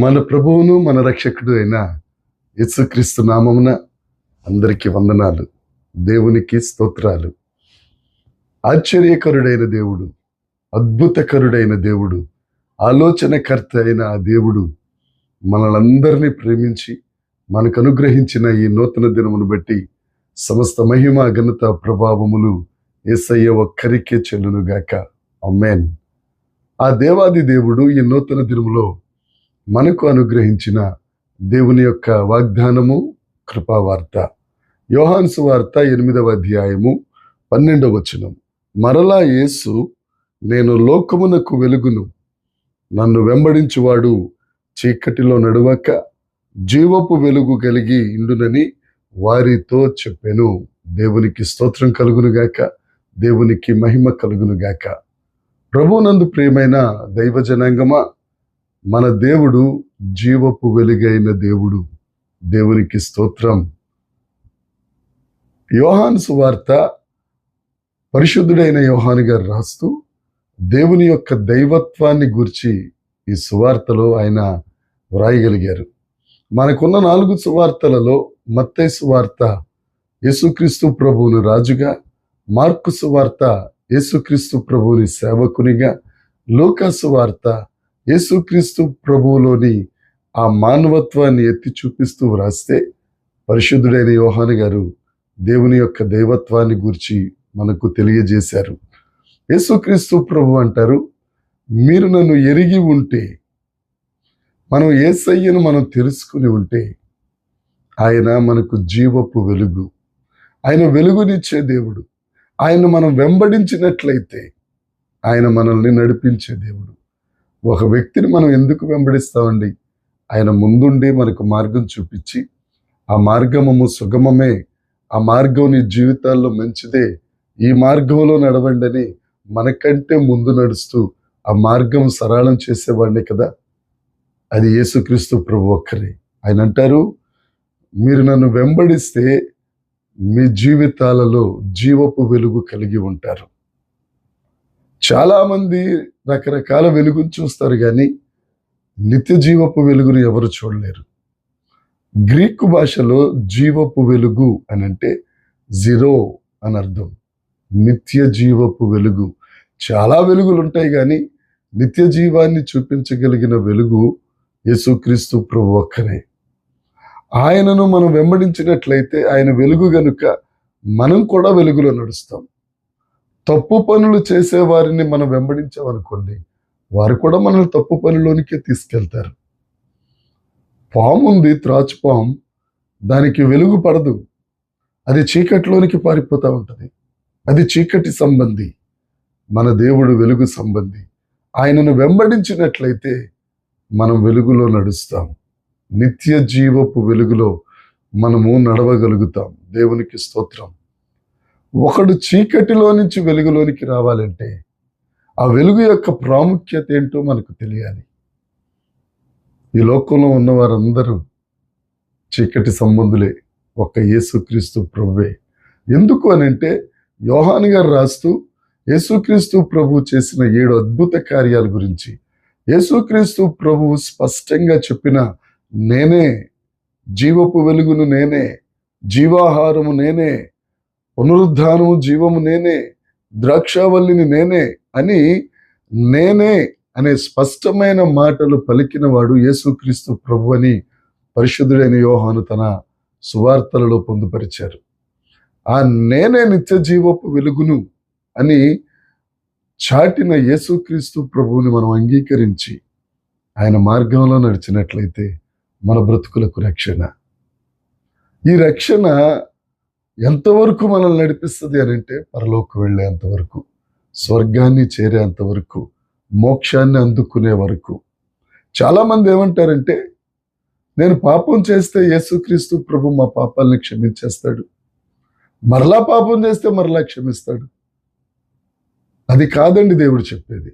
మన ప్రభువును మన రక్షకుడు అయిన యేసుక్రీస్తు నామమున అందరికీ వందనాలు. దేవునికి స్తోత్రాలు. ఆశ్చర్యకరుడైన దేవుడు, అద్భుతకరుడైన దేవుడు, ఆలోచనకర్త అయిన ఆ దేవుడు మనలందరినీ ప్రేమించి మనకు అనుగ్రహించిన ఈ నూతన దినమును బట్టి సమస్త మహిమ ఘనత ప్రభావములు యేసయ్య ఒక్కరికే చెల్లునుగాక. ఆమేన్. ఆ దేవాది దేవుడు ఈ నూతన దినములో మనకు అనుగ్రహించిన దేవుని యొక్క వాగ్దానము, కృపావార్త. యోహాను సువార్త 8వ అధ్యాయము 12వ వచనం. మరలా యేసు, నేను లోకమునకు వెలుగును, నన్ను వెంబడించువాడు చీకటిలో నడవక జీవపు వెలుగు కలిగి ఇండునని వారితో చెప్పెను. దేవునికి స్తోత్రం కలుగునుగాక, దేవునికి మహిమ కలుగునుగాక. ప్రభునందు ప్రియమైన దైవ జనాంగమా, మన దేవుడు జీవపు వెలుగైన దేవుడు. దేవునికి స్తోత్రం. యోహాను సువార్త పరిశుద్ధుడైన యోహాను గారు రాస్తూ దేవుని యొక్క దైవత్వాన్ని గూర్చి ఈ సువార్తలో ఆయన వ్రాయగలిగారు. మనకున్న 4 సువార్తలలో మత్తయి సువార్త యేసుక్రీస్తు ప్రభువును రాజుగా, మార్కు సువార్త యేసుక్రీస్తు ప్రభువుని సేవకునిగా, లూకా సువార్త యేసుక్రీస్తు ప్రభువులోని ఆ మానవత్వాన్ని ఎత్తి చూపిస్తూ వ్రాస్తే, పరిశుద్ధుడైన యోహాను గారు దేవుని యొక్క దైవత్వాన్ని గూర్చి మనకు తెలియజేశారు. యేసుక్రీస్తు ప్రభు అంటారు, మీరు నన్ను ఎరిగి ఉంటే, మనం యేసయ్యను మనం తెలుసుకుని ఉంటే, ఆయన మనకు జీవపు వెలుగు, ఆయన వెలుగునిచ్చే దేవుడు. ఆయన మనం వెంబడించినట్లయితే ఆయన మనల్ని నడిపించే దేవుడు. ఒక వ్యక్తిని మనం ఎందుకు వెంబడిస్తామండి? ఆయన ముందుండి మనకు మార్గం చూపించి, ఆ మార్గము సుగమమే, ఆ మార్గం నీ జీవితాల్లో మంచిదే, ఈ మార్గంలో నడవండి అని మనకంటే ముందు నడుస్తూ ఆ మార్గం సరళం చేసేవాడిని కదా. అది యేసుక్రీస్తు ప్రభు ఒక్కరే. ఆయన అంటారు, మీరు నన్ను వెంబడిస్తే మీ జీవితాలలో జీవపు వెలుగు కలిగి ఉంటారు. చాలామంది రకరకాల వెలుగును చూస్తారు, కానీ నిత్య జీవపు వెలుగును ఎవరు చూడలేరు. గ్రీకు భాషలో జీవపు వెలుగు అని అంటే జీరో అని అర్థం. నిత్య జీవపు వెలుగు. చాలా వెలుగులు ఉంటాయి, కానీ నిత్య జీవాన్ని చూపించగలిగిన వెలుగు యేసుక్రీస్తు ప్రభు ఒక్కరే. ఆయనను మనం వెంబడించినట్లయితే ఆయన వెలుగు గనుక మనం కూడా వెలుగులో నడుస్తాం. తప్పు పనులు చేసేవారిని మనం వెంబడించామనుకోండి, వారు కూడా మనల్ని తప్పు పనిలోనికే తీసుకెళ్తారు. పాము ఉంది, త్రాచుపాము, దానికి వెలుగు పడదు, అది చీకటిలోనికి పారిపోతూ ఉంటుంది. అది చీకటి సంబంధి. మన దేవుడు వెలుగు సంబంధి. ఆయనను వెంబడించినట్లయితే మనం వెలుగులో నడుస్తాం. నిత్య జీవపు వెలుగులో మనము నడవగలుగుతాం. దేవునికి స్తోత్రం. ఒకడు చీకటిలో నుంచి వెలుగులోనికి రావాలంటే ఆ వెలుగు యొక్క ప్రాముఖ్యత ఏంటో మనకు తెలియాలి. ఈ లోకంలో ఉన్న వారందరూ చీకటి సంబంధులే, ఒక్క యేసుక్రీస్తు ప్రభువే. ఎందుకు అని అంటే, యోహాను గారు రాస్తూ యేసుక్రీస్తు ప్రభు చేసిన 7 అద్భుత కార్యాల గురించి, యేసుక్రీస్తు ప్రభు స్పష్టంగా చెప్పిన, నేనే జీవపు వెలుగును, నేనే జీవాహారము, నేనే పునరుద్ధానము జీవము, నేనే ద్రాక్షావల్లిని, నేనే అని, నేనే అనే స్పష్టమైన మాటలు పలికిన వాడు యేసుక్రీస్తు ప్రభు అని పరిశుద్ధుడైన యోహాను తన సువార్తలలో పొందుపరిచారు. ఆ నేనే నిత్య జీవపు వెలుగును అని చాటిన యేసుక్రీస్తు ప్రభువుని మనం అంగీకరించి ఆయన మార్గంలో నడిచినట్లయితే మన బ్రతుకులకు రక్షణ. ఈ రక్షణ ఎంతవరకు మనల్ని నడిపిస్తుంది అని అంటే, పరలోకి వెళ్ళేంతవరకు, స్వర్గాన్ని చేరేంతవరకు, మోక్షాన్ని అందుకునే వరకు. చాలామంది ఏమంటారంటే, నేను పాపం చేస్తే యేసుక్రీస్తు ప్రభు మా పాపాలని క్షమించేస్తాడు, మరలా పాపం చేస్తే మరలా క్షమిస్తాడు. అది కాదండి దేవుడు చెప్పేది.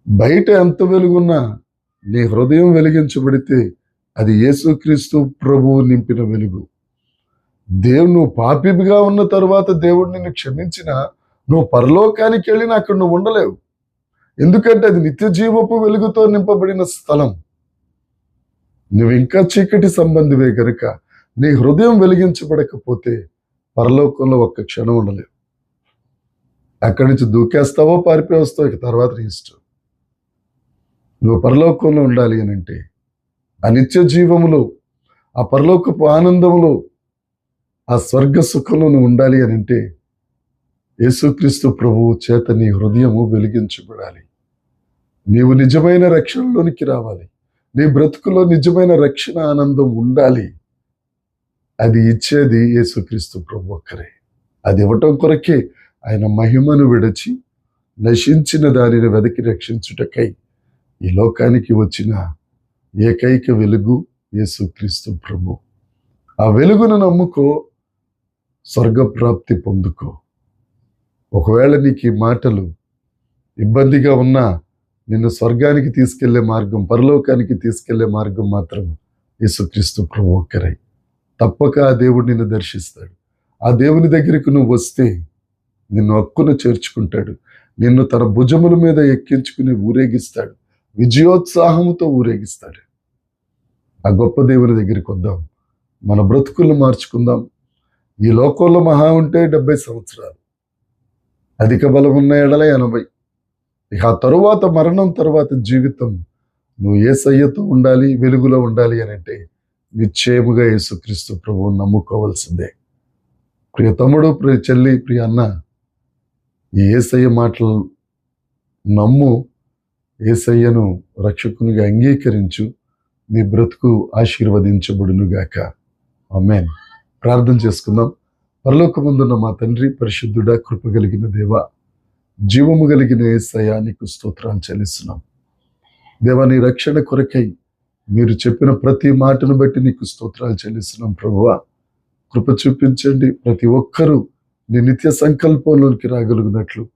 బయట ఎంత వెలుగున్నా నీ హృదయం వెలిగించబడితే అది యేసుక్రీస్తు ప్రభువు నింపిన వెలుగు. దేవుడు, నువ్వు పాపిగా ఉన్న తరువాత దేవుడు నిన్ను క్షమించిన నువ్వు పరలోకానికి వెళ్ళినా అక్కడ నువ్వు ఉండలేవు. ఎందుకంటే అది నిత్య జీవపు వెలుగుతో నింపబడిన స్థలం. నువ్వు ఇంకా చీకటి సంబంధివే గనుక నీ హృదయం వెలిగించబడకపోతే పరలోకంలో ఒక్క క్షణం ఉండలేవు. అక్కడి నుంచి దూకేస్తావో పారిపోవస్తావో, ఇక తర్వాత నీ ఇష్టం. నువ్వు పరలోకంలో ఉండాలి అని అంటే, ఆ నిత్య జీవములో, ఆ పరలోకపు ఆనందములో, ఆ స్వర్గ సుఖంలో నువ్వు ఉండాలి అని అంటే యేసుక్రీస్తు ప్రభువు చేత నీ హృదయము వెలిగించబడాలి. నీవు నిజమైన రక్షణలోనికి రావాలి. నీ బ్రతుకులో నిజమైన రక్షణ ఆనందం ఉండాలి. అది ఇచ్చేది యేసుక్రీస్తు ప్రభు ఒక్కరే. అది ఇవ్వటం కొరకే ఆయన మహిమను విడచి నశించిన దానిని వెదకి రక్షించుటకై ఈ లోకానికి వచ్చిన ఏకైక వెలుగు యేసుక్రీస్తు ప్రభు. ఆ వెలుగును నమ్ముకో, స్వర్గప్రాప్తి పొందుకో. ఒకవేళ నీకు ఈ మాటలు ఇబ్బందిగా ఉన్నా, నిన్ను స్వర్గానికి తీసుకెళ్లే మార్గం, పరలోకానికి తీసుకెళ్లే మార్గం మాత్రం యేసుక్రీస్తు ప్రభు ఒక్కరే. తప్పక ఆ దేవుడు నిన్ను దర్శిస్తాడు. ఆ దేవుని దగ్గరికి నువ్వు వస్తే నిన్ను హక్కున చేర్చుకుంటాడు. నిన్ను తన భుజముల మీద ఎక్కించుకుని ఊరేగిస్తాడు. విజయోత్సాహముతో ఊరేగిస్తాడు. ఆ గొప్ప దేవుని దగ్గరికి వద్దాం. మన బ్రతుకులను మార్చుకుందాం. ఈ లోకంలో మహా ఉంటే 70 సంవత్సరాలు, అధిక బలం ఉన్న ఎడల 80. ఇక ఆ తరువాత, మరణం తరువాత జీవితం నువ్వు యేసయ్యతో ఉండాలి, వెలుగులో ఉండాలి అని అంటే నిశ్చయముగా యేసుక్రీస్తు ప్రభువుని నమ్ముకోవాల్సిందే. ప్రియ తమ్ముడు, ప్రియ చెల్లి, ప్రియ అన్న, ఈ యేసయ్య మాటలు నమ్ము. యేసయ్యను రక్షకునిగా అంగీకరించు. నీ బ్రతుకు ఆశీర్వదించబడునుగాక. ఆమేన్. ప్రార్థన చేసుకుందాం. పరలోకమందున్న మా తండ్రి, పరిశుద్ధుడా, కృప కలిగిన దేవా, జీవము కలిగిన యేసయ్య, నీకు స్తోత్రాలు చెల్లిస్తున్నాం. దేవా, నీ రక్షణ కొరకై మీరు చెప్పిన ప్రతి మాటను బట్టి నీకు స్తోత్రాలు చెల్లిస్తున్నాం. ప్రభువా, కృప చూపించండి. ప్రతి ఒక్కరూ నీ నిత్య సంకల్పంలోనికి రాగలిగినట్లు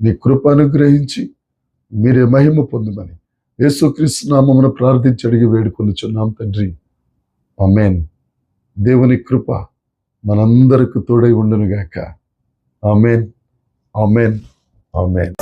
నీ కృప అనుగ్రహించి మీరే మహిమ పొందమని యేసుక్రీస్తు నామమున ప్రార్థించి అడిగి వేడుకొనుచున్నాం తండ్రి. ఆమేన్. దేవుని కృప మనందరికి తోడై ఉండునుగాక. ఆమేన్, ఆమేన్, ఆమేన్.